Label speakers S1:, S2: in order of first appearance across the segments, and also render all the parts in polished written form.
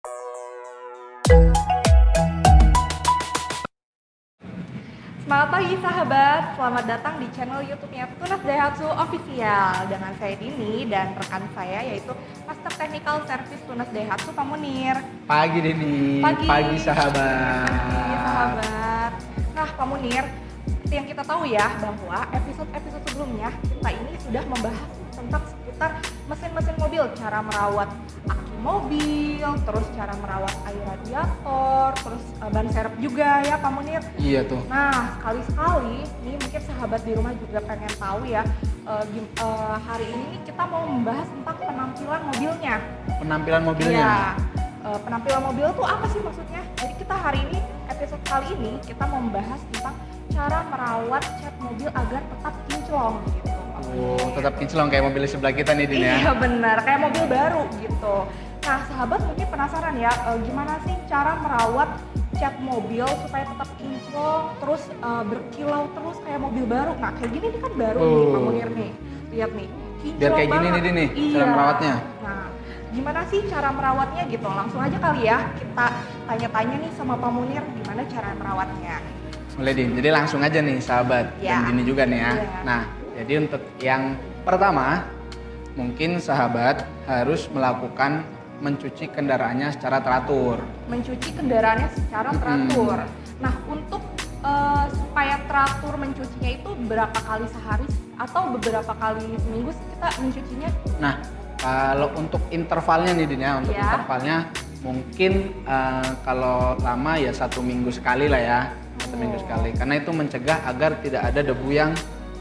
S1: Selamat pagi sahabat, selamat datang di channel YouTube-nya Tunas Daihatsu Official dengan saya Dini dan rekan saya yaitu Master Technical Service Tunas Daihatsu Pak Munir.
S2: Pagi Dini, pagi sahabat.
S1: Pagi sahabat. Nah Pak Munir, seperti yang kita tahu ya bahwa episode-episode sebelumnya kita ini sudah membahas tentang seputar mesin-mesin mobil, cara merawat aki mobil, terus cara merawat air radiator, terus ban serep juga ya Pak Munir.
S2: Iya tuh.
S1: Nah, sekali-sekali nih mungkin sahabat di rumah juga pengen tahu ya, hari ini kita mau membahas tentang penampilan mobilnya.
S2: Penampilan mobilnya?
S1: Iya, penampilan mobil tuh apa sih maksudnya? Jadi kita hari ini, episode kali ini kita mau membahas tentang cara merawat cat mobil agar tetap kinclong gitu.
S2: Oh, tetap kinclong kayak mobil sebelah kita nih Din ya?
S1: Iya benar, kayak mobil baru gitu. Nah sahabat mungkin penasaran ya, gimana sih cara merawat cat mobil supaya tetap kinclong, terus berkilau terus kayak mobil baru. Nah kayak gini nih kan baru nih Pak Munir nih, lihat nih, kinclong
S2: Biar kayak gini
S1: banget.
S2: nih Din nih,
S1: Iya.
S2: cara merawatnya.
S1: Nah gimana sih cara merawatnya gitu, langsung aja kali ya kita tanya-tanya nih sama Pak Munir gimana cara merawatnya.
S2: Boleh Din, jadi langsung aja nih sahabat
S1: Ya.
S2: dan Dini juga nih ya.
S1: Iya.
S2: Nah, jadi untuk yang pertama, mungkin sahabat harus melakukan mencuci kendaraannya secara teratur.
S1: Mencuci kendaraannya secara teratur. Nah, untuk supaya teratur mencucinya itu berapa kali sehari atau beberapa kali seminggu sih kita mencucinya?
S2: Nah, kalau untuk intervalnya nih Din ya, untuk
S1: Ya.
S2: intervalnya mungkin kalau lama ya 1 minggu sekali lah ya, 1 minggu sekali. Karena itu mencegah agar tidak ada debu yang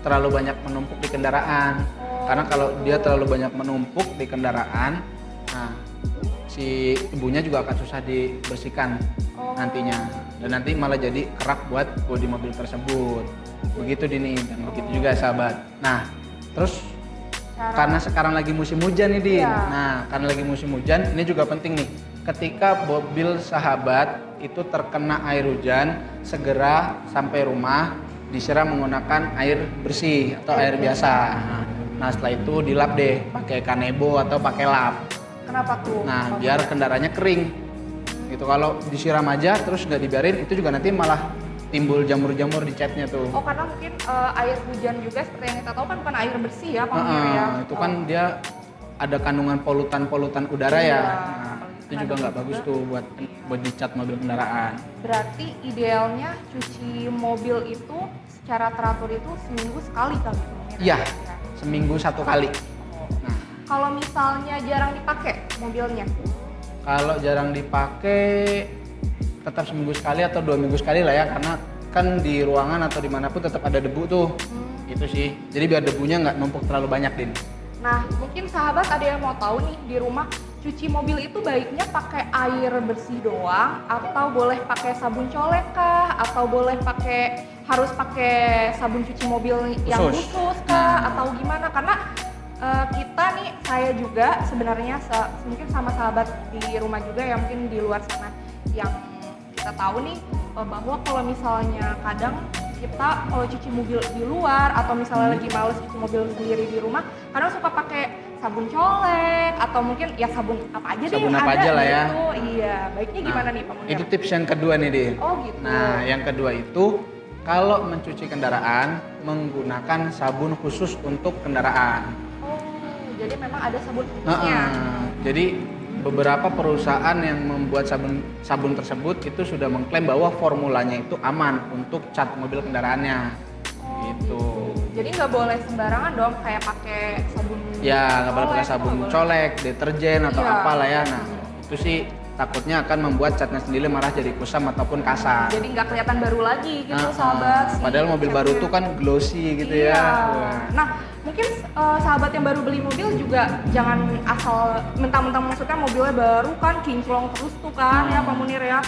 S2: terlalu banyak menumpuk di kendaraan. Karena kalau dia terlalu banyak menumpuk di kendaraan, nah si debunya juga akan susah dibersihkan nantinya. Dan nanti malah jadi kerak buat bodi mobil tersebut. Begitu Dini, dan begitu juga sahabat. Nah, terus karena sekarang lagi musim hujan nih Din.
S1: Iya.
S2: Nah, karena lagi musim hujan, ini juga penting nih. Ketika mobil sahabat itu terkena air hujan, segera sampai rumah disiram menggunakan air bersih atau air biasa. Nah, setelah itu dilap deh pakai kanebo atau pakai lap.
S1: Kenapa tuh?
S2: Nah, biar kendaraannya kering. Gitu. Kalau disiram aja terus nggak dibiarin, itu juga nanti malah timbul jamur-jamur di catnya tuh.
S1: Oh, karena mungkin air hujan juga seperti yang kita tahu kan bukan air bersih ya Pak Munir ya.
S2: Itu kan dia ada kandungan polutan udara
S1: Iya.
S2: ya. Nah, itu juga nggak bagus tuh buat dicat mobil kendaraan.
S1: Berarti idealnya cuci mobil itu secara teratur itu seminggu sekali kali Pak Munir?
S2: Iya, seminggu 1 kali. Nah,
S1: Kalau misalnya jarang dipakai mobilnya?
S2: kalau jarang dipakai tetap seminggu sekali atau 2 minggu sekali lah ya, karena kan di ruangan atau dimanapun tetap ada debu tuh. Gitu sih. Jadi biar debunya nggak numpuk terlalu banyak Din.
S1: Nah, mungkin sahabat ada yang mau tahu nih di rumah cuci mobil itu baiknya pakai air bersih doang atau boleh pakai sabun colek kah atau boleh harus pakai sabun cuci mobil yang khusus kah atau gimana? Karena kita nih, saya juga sebenarnya mungkin sama sahabat di rumah juga ya mungkin di luar sana yang kita tahu nih bahwa kalau misalnya kadang kita kalau cuci mobil di luar atau misalnya lagi males cuci mobil sendiri di rumah, kadang suka pakai sabun colek atau mungkin ya sabun apa aja deh
S2: Sabun
S1: yang
S2: apa
S1: ada
S2: aja lah ya.
S1: gitu. Iya, baiknya gimana nih Pak Munir?
S2: Itu tips yang kedua nih Din.
S1: Oh gitu.
S2: Nah, yang kedua itu kalau mencuci kendaraan menggunakan sabun khusus untuk kendaraan.
S1: Oh, jadi memang ada sabun khususnya.
S2: Jadi beberapa perusahaan yang membuat sabun tersebut itu sudah mengklaim bahwa formulanya itu aman untuk cat mobil kendaraannya. Gitu.
S1: Jadi nggak boleh sembarangan dong kayak pakai sabun.
S2: Ya, nggak boleh pakai
S1: colek,
S2: sabun
S1: nggak boleh.
S2: colek, deterjen atau
S1: Iya.
S2: apalah ya. Nah, itu sih takutnya akan membuat catnya sendiri malah jadi kusam ataupun kasar.
S1: Jadi nggak kelihatan baru lagi gitu
S2: Nah,
S1: sahabat. si
S2: padahal mobil baru
S1: catnya.
S2: tuh kan glossy gitu
S1: Iya.
S2: ya. Wah.
S1: Nah, mungkin sahabat yang baru beli mobil juga jangan asal mentang-mentang maksudnya mobilnya baru kan kinclong terus tuh kan ya Pak Munir ya.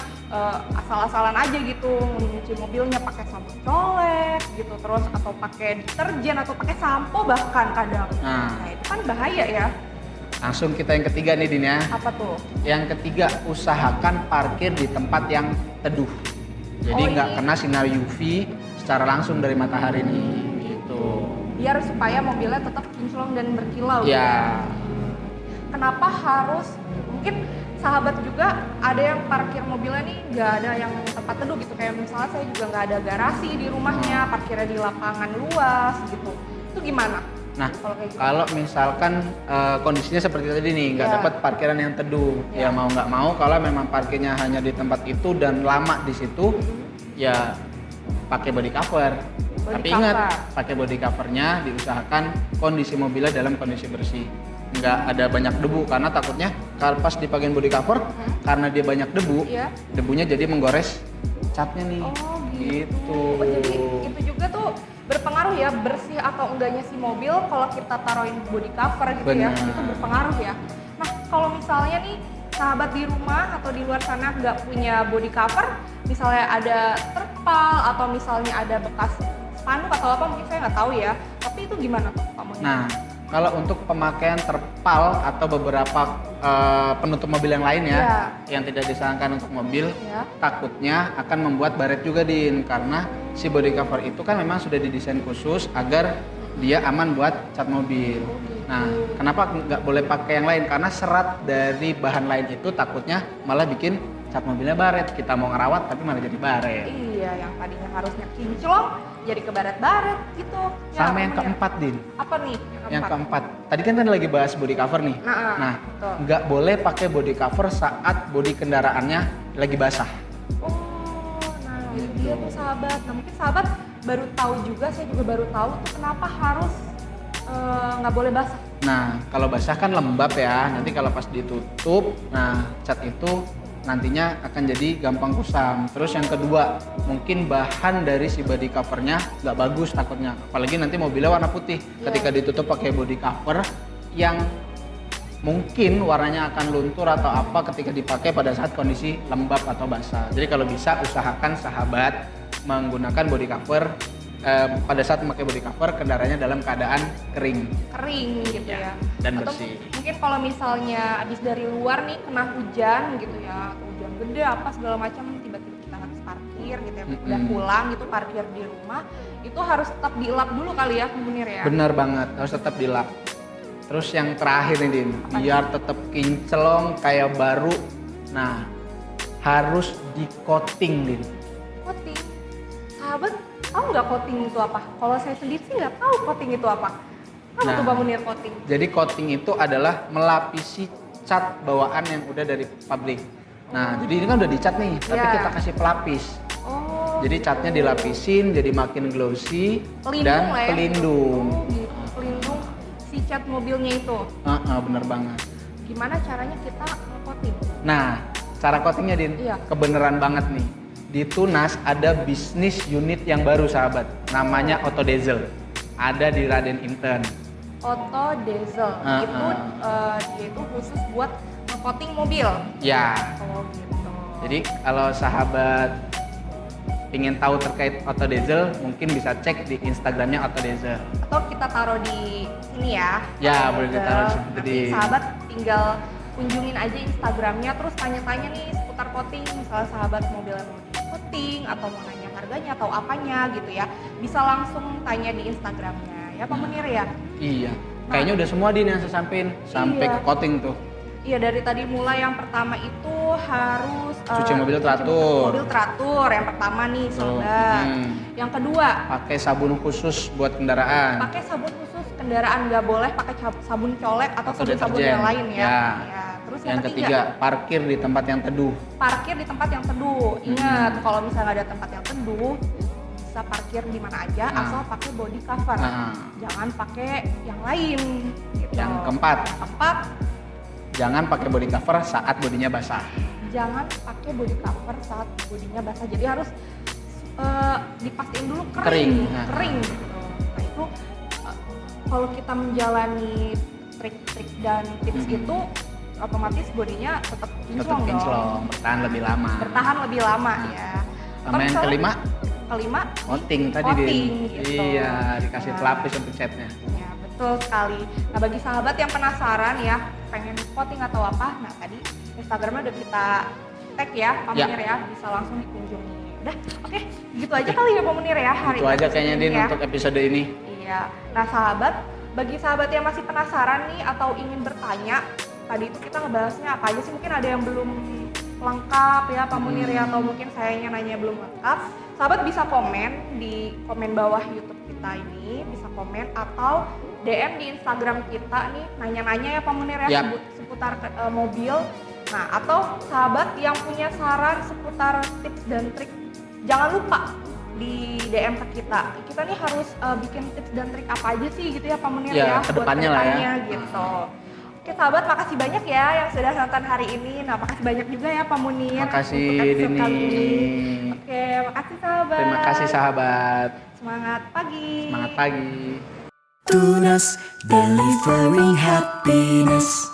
S1: Asal-asalan aja gitu mencuci mobilnya pakai sabun colek gitu terus atau pakai deterjen atau pakai sampo bahkan kadang.
S2: Nah.
S1: Nah, itu kan bahaya ya.
S2: Langsung kita yang ketiga nih Din ya.
S1: Apa tuh?
S2: Yang ketiga, usahakan parkir di tempat yang teduh. Jadi
S1: Oh,
S2: nggak
S1: ini-
S2: kena sinar UV secara langsung dari matahari nih. Gitu.
S1: Biar supaya mobilnya tetap kinclong dan berkilau gitu
S2: Ya.
S1: Kenapa harus mungkin sahabat juga ada yang parkir mobilnya nih nggak ada yang tempat teduh gitu, kayak misalnya saya juga nggak ada garasi di rumahnya, parkirnya di lapangan luas gitu. Itu gimana?
S2: Nah,
S1: Kalau kayak gitu.
S2: kalau misalkan kondisinya seperti tadi nih, nggak
S1: Ya.
S2: dapat parkiran yang teduh,
S1: Ya.
S2: ya mau nggak mau kalau memang parkirnya hanya di tempat itu dan lama di situ, ya pakai body cover.
S1: Body
S2: Tapi
S1: cover.
S2: ingat, pakai body covernya diusahakan kondisi mobilnya dalam kondisi bersih, nggak ada banyak debu, karena takutnya kalau pas dipakein body cover, karena dia banyak debu,
S1: Iya.
S2: debunya jadi menggores catnya nih.
S1: Oh gitu.
S2: Gitu.
S1: Oh, jadi itu juga tuh berpengaruh ya, bersih atau enggaknya si mobil kalau kita taruhin body cover gitu ya,
S2: Benar.
S1: itu berpengaruh ya. Nah kalau misalnya nih sahabat di rumah atau di luar sana nggak punya body cover, misalnya ada terpal atau misalnya ada bekas spanduk atau apa, mungkin saya nggak tahu ya, tapi itu gimana tuh Pak Munir?
S2: Nah, kalau untuk pemakaian terpal atau beberapa penutup mobil yang lain ya,
S1: Iya.
S2: yang tidak disarankan untuk mobil,
S1: Ya.
S2: takutnya akan membuat baret juga Din, karena si body cover itu kan memang sudah didesain khusus agar dia aman buat cat mobil. Nah, kenapa nggak boleh pakai yang lain? Karena serat dari bahan lain itu takutnya malah bikin cat mobilnya baret. Kita mau ngerawat tapi malah jadi baret.
S1: Iya, yang tadinya harusnya kinclong jadi kebaret-baret gitu. Ya,
S2: Sama
S1: Pak
S2: yang
S1: Munir.
S2: keempat Din.
S1: Apa nih?
S2: Yang keempat, tadi kan lagi bahas body cover nih.
S1: Nah, betul.
S2: Nggak boleh pakai body cover saat body kendaraannya lagi basah.
S1: Oh, nah itu dia tuh sahabat. Nah mungkin sahabat baru tahu juga, saya juga baru tahu tuh kenapa harus nggak boleh basah.
S2: Nah, kalau basah kan lembab ya. Nanti kalau pas ditutup, nah cat itu nantinya akan jadi gampang kusam. Terus yang kedua, mungkin bahan dari si body covernya nggak bagus takutnya. Apalagi nanti mobilnya warna putih. Ketika ditutup pakai body cover yang mungkin warnanya akan luntur atau apa ketika dipakai pada saat kondisi lembab atau basah. Jadi kalau bisa usahakan sahabat menggunakan body cover pada saat memakai body cover kendaraannya dalam keadaan kering.
S1: Kering gitu ya.
S2: Dan
S1: Atau
S2: bersih.
S1: mungkin kalau misalnya habis dari luar nih kena hujan gitu ya, atau hujan gede apa segala macam, tiba-tiba kita harus parkir gitu ya, udah pulang gitu parkir di rumah, itu harus tetap dilap dulu kali ya, Pak Munir ya.
S2: Benar banget, harus tetap dilap. Terus yang terakhir nih Din, biar tetap kinclong kayak baru. Nah, harus di coating Din.
S1: Coating, sahabat tahu nggak coating itu apa? Kalau saya sendiri sih nggak tahu coating itu apa. Apa
S2: Nah.
S1: tuh Bang Munir coating?
S2: Jadi coating itu adalah melapisi cat bawaan yang udah dari pabrik. Nah, jadi ini kan udah dicat nih, tapi
S1: Ya.
S2: kita kasih pelapis.
S1: Oh,
S2: Jadi catnya dilapisin jadi makin glossy dan
S1: lah ya.
S2: pelindung.
S1: Oh, gitu. Pelindung si cat mobilnya itu.
S2: Bener banget.
S1: Gimana caranya kita coating?
S2: Nah, cara coatingnya Din,
S1: Iya.
S2: kebeneran banget nih. Di Tunas ada bisnis unit yang baru sahabat, namanya Auto Diesel. Ada di Raden Inten.
S1: Auto Diesel itu dia itu khusus buat nge-coating mobil.
S2: Ya,
S1: Oh gitu.
S2: jadi kalau sahabat ingin tahu terkait Auto Diesel, mungkin bisa cek di Instagramnya Auto Diesel.
S1: Atau kita taruh di sini ya.
S2: Ya,
S1: Auto
S2: boleh
S1: Diesel.
S2: ditaruh di sini.
S1: Nanti sahabat tinggal kunjungin aja Instagramnya, terus tanya-tanya nih seputar coating. Misalnya sahabat mobilnya mau di coating atau mau nanya harganya atau apanya gitu ya, bisa langsung tanya di Instagramnya ya Pak Munir ya.
S2: Iya, kayaknya udah semua Din yang saya sampein sampai
S1: Iya.
S2: ke coating tuh.
S1: Iya, dari tadi mulai yang pertama itu harus
S2: Cuci mobil teratur.
S1: Mobil teratur yang pertama nih
S2: Tuh,
S1: sahabat. Yang kedua,
S2: Pakai sabun khusus buat kendaraan.
S1: pakai sabun khusus kendaraan, nggak boleh pakai sabun colek atau
S2: Atau
S1: sabun-sabun
S2: deterjen.
S1: yang lain ya.
S2: Ya.
S1: Ya. Terus
S2: Yang ketiga, parkir di tempat yang teduh.
S1: parkir di tempat yang teduh. Ingat, kalau misalnya nggak ada tempat yang teduh, bisa parkir di mana aja
S2: Nah.
S1: asal pakai body cover.
S2: Nah.
S1: Jangan pakai yang lain. Gitu.
S2: Yang keempat,
S1: Yang keempat,
S2: jangan pakai body cover saat bodinya basah.
S1: jangan pakai body cover saat bodinya basah. Jadi harus dipastiin dulu
S2: Kering.
S1: kering,
S2: Nah.
S1: kering gitu. Nah itu kalau kita menjalani trik-trik dan tips itu, otomatis bodinya tetap
S2: Tetap
S1: kinclong dong.
S2: kinclong, bertahan lebih lama.
S1: Bertahan lebih lama ya.
S2: Sama
S1: Kalau
S2: yang
S1: misalnya
S2: kelima,
S1: kelima,
S2: coating tadi
S1: coating,
S2: Din.
S1: gitu.
S2: Iya, dikasih
S1: Nah.
S2: pelapis untuk catnya.
S1: ya betul sekali. Nah bagi sahabat yang penasaran ya, pengen coating atau apa, nah tadi Instagramnya udah kita tag ya Pak
S2: Ya.
S1: Munir ya, bisa langsung dikunjungi. Udah, oke, gitu aja kali ya Pak Munir ya hari
S2: Itu aja
S1: episode
S2: kayaknya
S1: ini
S2: Din
S1: ya.
S2: untuk episode ini.
S1: Iya. Nah sahabat, bagi sahabat yang masih penasaran nih atau ingin bertanya tadi itu kita ngebahasnya apa aja sih, mungkin ada yang belum lengkap ya Pak Munir ya, atau mungkin sayanya nanya belum lengkap, sahabat bisa komen di komen bawah YouTube kita ini, bisa komen atau DM di Instagram kita nih, nanya-nanya ya Pak Munir ya, seputar mobil. Nah, atau sahabat yang punya saran seputar tips dan trik, jangan lupa di DM ke kita. Kita nih harus bikin tips dan trik apa aja sih gitu ya Pak Munir ya,
S2: kedepannya lah ya.
S1: Gitu. Oke sahabat, makasih banyak ya yang sudah nonton hari ini. Nah, makasih banyak juga ya Pak Munir
S2: makasih
S1: untuk episode
S2: Dini.
S1: kali ini. Oke, makasih sahabat.
S2: Terima kasih sahabat.
S1: Semangat pagi.
S2: Semangat pagi.
S3: Tunas delivering happiness.